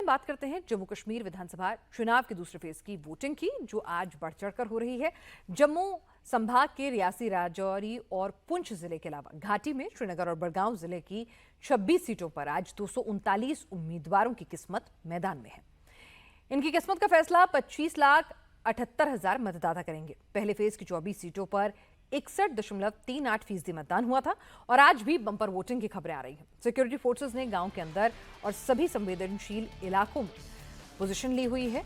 बात करते हैं जम्मू कश्मीर विधानसभा चुनाव के दूसरे फेज की वोटिंग की, जो आज बढ़ चढ़कर हो रही है। जम्मू संभाग के रियासी, राजौरी और पुंछ जिले के अलावा घाटी में श्रीनगर और बड़गांव जिले की 26 सीटों पर आज 239 उम्मीदवारों की किस्मत मैदान में है। इनकी किस्मत का फैसला 25,78,000 मतदाता करेंगे। पहले फेज की 24 सीटों पर 61.38% मतदान हुआ था और आज भी बंपर वोटिंग की खबरें आ रही हैं। सिक्योरिटी फोर्सेस ने गांव के अंदर और सभी संवेदनशील इलाकों में पोजीशन ली हुई है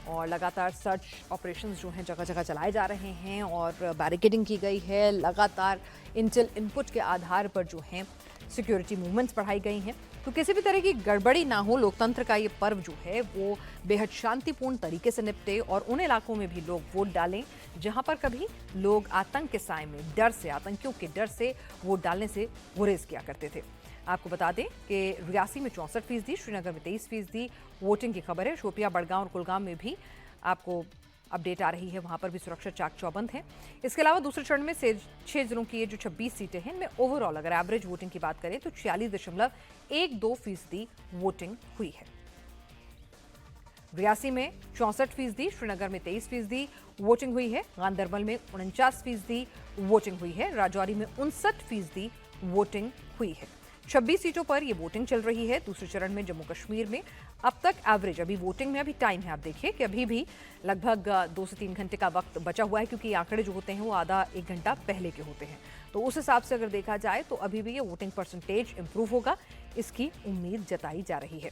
और लगातार सर्च ऑपरेशंस जो हैं जगह जगह चलाए जा रहे हैं और बैरिकेडिंग की गई है। लगातार इंटेल इनपुट के आधार पर जो हैं सिक्योरिटी मूवमेंट्स बढ़ाई गई हैं, तो किसी भी तरह की गड़बड़ी ना हो, लोकतंत्र का ये पर्व जो है वो बेहद शांतिपूर्ण तरीके से निपटे और उन इलाकों में भी लोग वोट डालें जहां पर कभी लोग आतंक के साए में डर से, आतंकियों के डर से वोट डालने से गुरेज किया करते थे। आपको बता दें कि रियासी में 64%, श्रीनगर में 23% वोटिंग की खबर है। शोपियां, बड़गांव और कुलगाम में भी आपको अपडेट आ रही है, वहां पर भी सुरक्षा चाक चौबंद है। इसके अलावा दूसरे चरण में से 6 जिलों की ये जो 26 सीटें हैं, इनमें ओवरऑल अगर एवरेज वोटिंग की बात करें तो 46.12% वोटिंग हुई है। रियासी में 64%, श्रीनगर में 23% वोटिंग हुई है। गांदरबल में 49% वोटिंग हुई है। राजौरी में 59% वोटिंग हुई है। 26 सीटों पर यह वोटिंग चल रही है। दूसरे चरण में जम्मू कश्मीर में अब तक एवरेज, अभी वोटिंग में अभी टाइम है, आप देखिए कि अभी भी लगभग 2 से 3 घंटे का वक्त बचा हुआ है, क्योंकि आंकड़े जो होते हैं वो आधा 1 घंटा पहले के होते हैं। तो उस हिसाब से अगर देखा जाए तो अभी भी ये वोटिंग परसेंटेज इंप्रूव होगा, इसकी उम्मीद जताई जा रही है।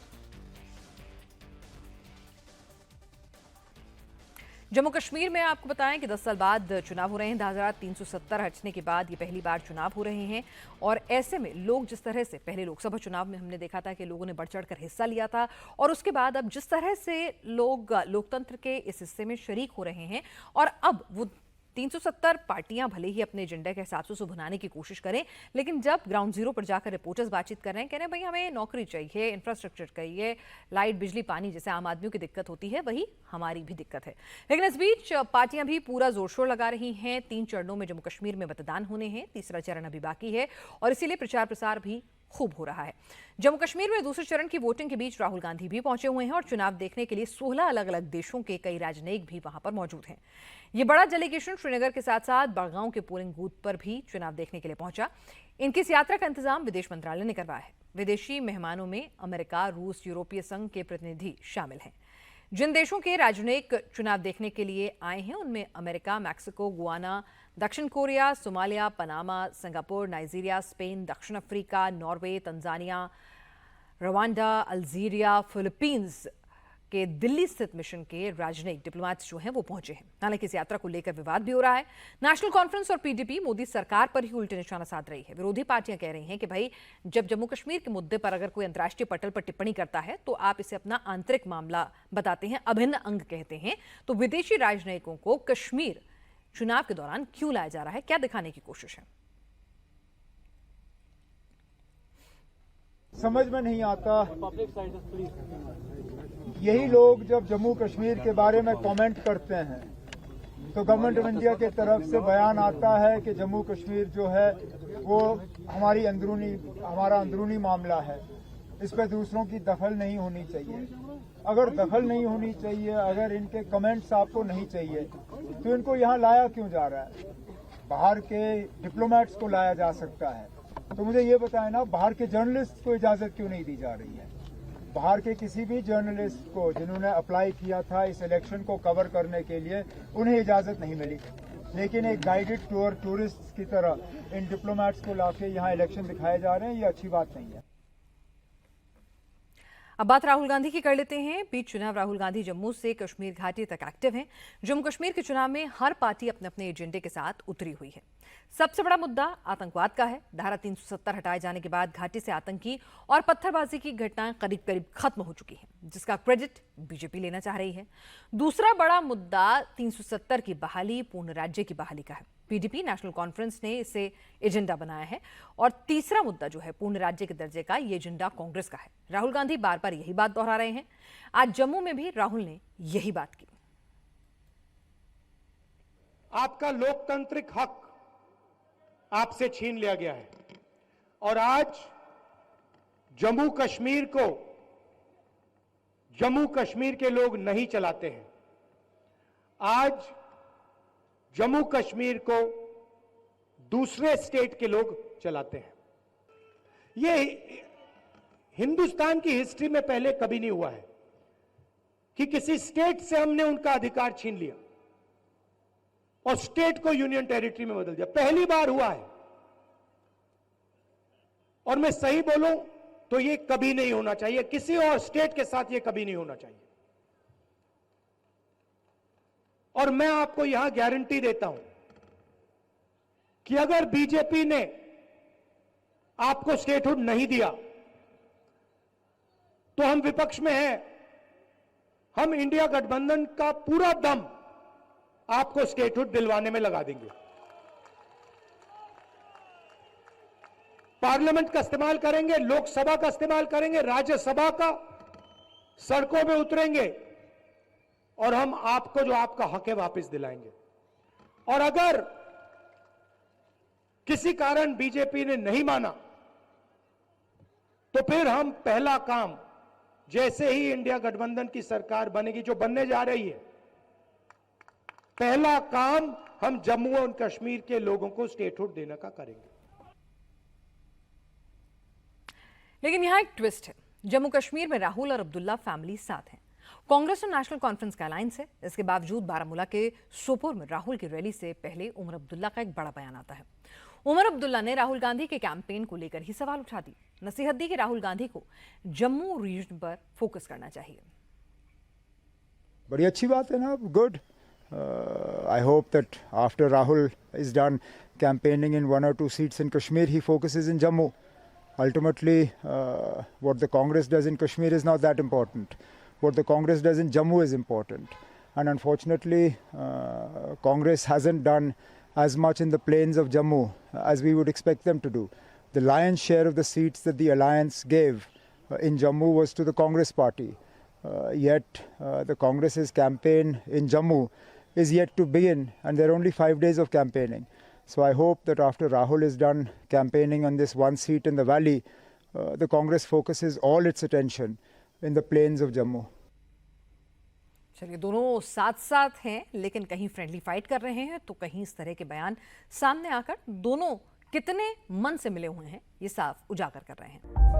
जम्मू कश्मीर में आपको बताएं कि 10 साल बाद चुनाव हो रहे हैं। 10,370 हटने के बाद ये पहली बार चुनाव हो रहे हैं और ऐसे में लोग जिस तरह से पहले लोकसभा चुनाव में हमने देखा था कि लोगों ने बढ़ चढ़कर हिस्सा लिया था और उसके बाद अब जिस तरह से लोग लोकतंत्र के इस हिस्से में शरीक हो रहे हैं और अब वो 370 पार्टियां भले ही अपने एजेंडे के हिसाब से बनाने की कोशिश करें, लेकिन जब ग्राउंड जीरो पर जाकर रिपोर्टर्स बातचीत कर रहे हैं, कह रहे हैं भाई हमें नौकरी चाहिए, इंफ्रास्ट्रक्चर चाहिए, लाइट, बिजली, पानी जैसे आम आदमियों की दिक्कत होती है, वही हमारी भी दिक्कत है। लेकिन इस बीच पार्टियां भी पूरा जोर शोर लगा रही हैं। 3 चरणों में जम्मू कश्मीर में मतदान होने हैं, तीसरा चरण अभी बाकी है और इसीलिए प्रचार प्रसार भी खूब हो रहा है। जम्मू कश्मीर में दूसरे चरण की वोटिंग के बीच राहुल गांधी भी पहुंचे हुए हैं और चुनाव देखने के लिए 16 अलग अलग देशों के कई राजनयिक भी वहां पर मौजूद हैं। ये बड़ा डेलीगेशन श्रीनगर के साथ साथ बड़गांव के पोलिंग बूथ पर भी चुनाव देखने के लिए पहुंचा। इनकी इस यात्रा का इंतजाम विदेश मंत्रालय ने करवाया है। विदेशी मेहमानों में अमेरिका, रूस, यूरोपीय संघ के प्रतिनिधि शामिल हैं। जिन देशों के राजनयिक चुनाव देखने के लिए आए हैं उनमें अमेरिका, मैक्सिको, गुआना, दक्षिण Korea, Somalia, Panama, Singapore, Nigeria, Spain, दक्षिण Africa, Norway, Tanzania, Rwanda, Algeria, Philippines के दिल्ली स्थित मिशन के राजनयिक डिप्लोमैट्स जो हैं वो पहुंचे हैं। हालांकि इस यात्रा को लेकर विवाद भी हो रहा है। नेशनल कॉन्फ्रेंस और पीडीपी मोदी सरकार पर ही उल्टे निशाना साध रही है। विरोधी पार्टियां कह रही हैं कि भाई जब जम्मू कश्मीर के मुद्दे पर अगर कोई अंतर्राष्ट्रीय पटल पर टिप्पणी करता है तो आप इसे अपना आंतरिक मामला बताते हैं, अभिन्न अंग कहते हैं, तो विदेशी राजनयिकों को कश्मीर चुनाव के दौरान क्यों लाया जा रहा है, क्या दिखाने की कोशिश है? समझ में नहीं आता। यही लोग जब जम्मू कश्मीर के बारे में कमेंट करते हैं तो गवर्नमेंट ऑफ इंडिया की तरफ से बयान आता है कि जम्मू कश्मीर जो है वो हमारा अंदरूनी मामला है, इस पर दूसरों की दखल नहीं होनी चाहिए। अगर दखल नहीं होनी चाहिए, अगर इनके कमेंट्स आपको नहीं चाहिए तो इनको यहाँ लाया क्यों जा रहा है? बाहर के डिप्लोमेट्स को लाया जा सकता है। तो मुझे ये बताएं ना, बाहर के जर्नलिस्ट को इजाजत क्यों नहीं दी जा रही है? बाहर के किसी भी जर्नलिस्ट को जिन्होंने अप्लाई किया था इस इलेक्शन को कवर करने के लिए, उन्हें इजाजत नहीं मिली, लेकिन एक गाइडेड टूर टूरिस्ट की तरह इन डिप्लोमेट्स को लाके यहाँ इलेक्शन दिखाए जा रहे हैं, ये अच्छी बात नहीं है। अब बात राहुल गांधी की कर लेते हैं। बीच चुनाव राहुल गांधी जम्मू से कश्मीर घाटी तक एक्टिव हैं। जम्मू कश्मीर के चुनाव में हर पार्टी अपने अपने एजेंडे के साथ उतरी हुई है। सबसे बड़ा मुद्दा आतंकवाद का है। धारा 370 हटाए जाने के बाद घाटी से आतंकी और पत्थरबाजी की घटनाएं करीब करीब खत्म हो चुकी हैं, जिसका क्रेडिट बीजेपी लेना चाह रही है। दूसरा बड़ा मुद्दा 370 की बहाली, पूर्ण राज्य की बहाली का है। पीडीपी, नेशनल कॉन्फ्रेंस ने इसे एजेंडा बनाया है। और तीसरा मुद्दा जो है पूर्ण राज्य के दर्जे का, ये एजेंडा कांग्रेस का है। राहुल गांधी बार बार यही बात दोहरा रहे हैं। आज जम्मू में भी राहुल ने यही बात की। आपका लोकतांत्रिक हक आपसे छीन लिया गया है और आज जम्मू कश्मीर को जम्मू कश्मीर के लोग नहीं चलाते हैं। आज जम्मू कश्मीर को दूसरे स्टेट के लोग चलाते हैं। ये हिंदुस्तान की हिस्ट्री में पहले कभी नहीं हुआ है कि किसी स्टेट से हमने उनका अधिकार छीन लिया और स्टेट को यूनियन टेरिटरी में बदल दिया। पहली बार हुआ है। और मैं सही बोलूं तो ये कभी नहीं होना चाहिए, किसी और स्टेट के साथ ये कभी नहीं होना चाहिए। और मैं आपको यहां गारंटी देता हूं कि अगर बीजेपी ने आपको स्टेटहुड नहीं दिया तो हम विपक्ष में हैं, हम इंडिया गठबंधन का पूरा दम आपको स्टेटहुड दिलवाने में लगा देंगे। पार्लियामेंट का इस्तेमाल करेंगे, लोकसभा का इस्तेमाल करेंगे, राज्यसभा का, सड़कों में उतरेंगे और हम आपको जो आपका हक है वापस दिलाएंगे। और अगर किसी कारण बीजेपी ने नहीं माना तो फिर हम पहला काम, जैसे ही इंडिया गठबंधन की सरकार बनेगी, जो बनने जा रही है, पहला काम हम जम्मू और कश्मीर के लोगों को स्टेटहुड देने का करेंगे। लेकिन यहां एक ट्विस्ट है। जम्मू कश्मीर में राहुल और अब्दुल्ला फैमिली साथ हैं। कांग्रेस और नेशनल कॉन्फ्रेंस का अलायंस है। इसके बावजूद बारामूला के सोपोर में राहुल की रैली से पहले उमर अब्दुल्ला का एक बड़ा बयान आता है। उमर अब्दुल्ला ने राहुल गांधी के कैंपेन को लेकर ही सवाल उठा दी। नसीहत दी कि राहुल गांधी को जम्मू रीजन पर फोकस करना चाहिए। बड़ी अच्छी बात है ना, good. I hope that after Rahul is done campaigning in 1 or 2 seats in Kashmir, he focuses in Jammu. Ultimately, what the Congress does in Kashmir is not that important. What the Congress does in Jammu is important. And unfortunately, Congress hasn't done as much in the plains of Jammu as we would expect them to do. The lion's share of the seats that the alliance gave in Jammu was to the Congress party. Yet the Congress's campaign in Jammu is yet to begin, and there are only 5 days of campaigning. So I hope that after Rahul is done campaigning on this one seat in the valley, the Congress focuses all its attention in the plains of Jammu. चलिए, दोनों साथ साथ हैं, लेकिन कहीं friendly fight कर रहे हैं तो कहीं इस तरह के बयान सामने आकर दोनों कितने मन से मिले हुए हैं ये साफ उजागर कर रहे हैं।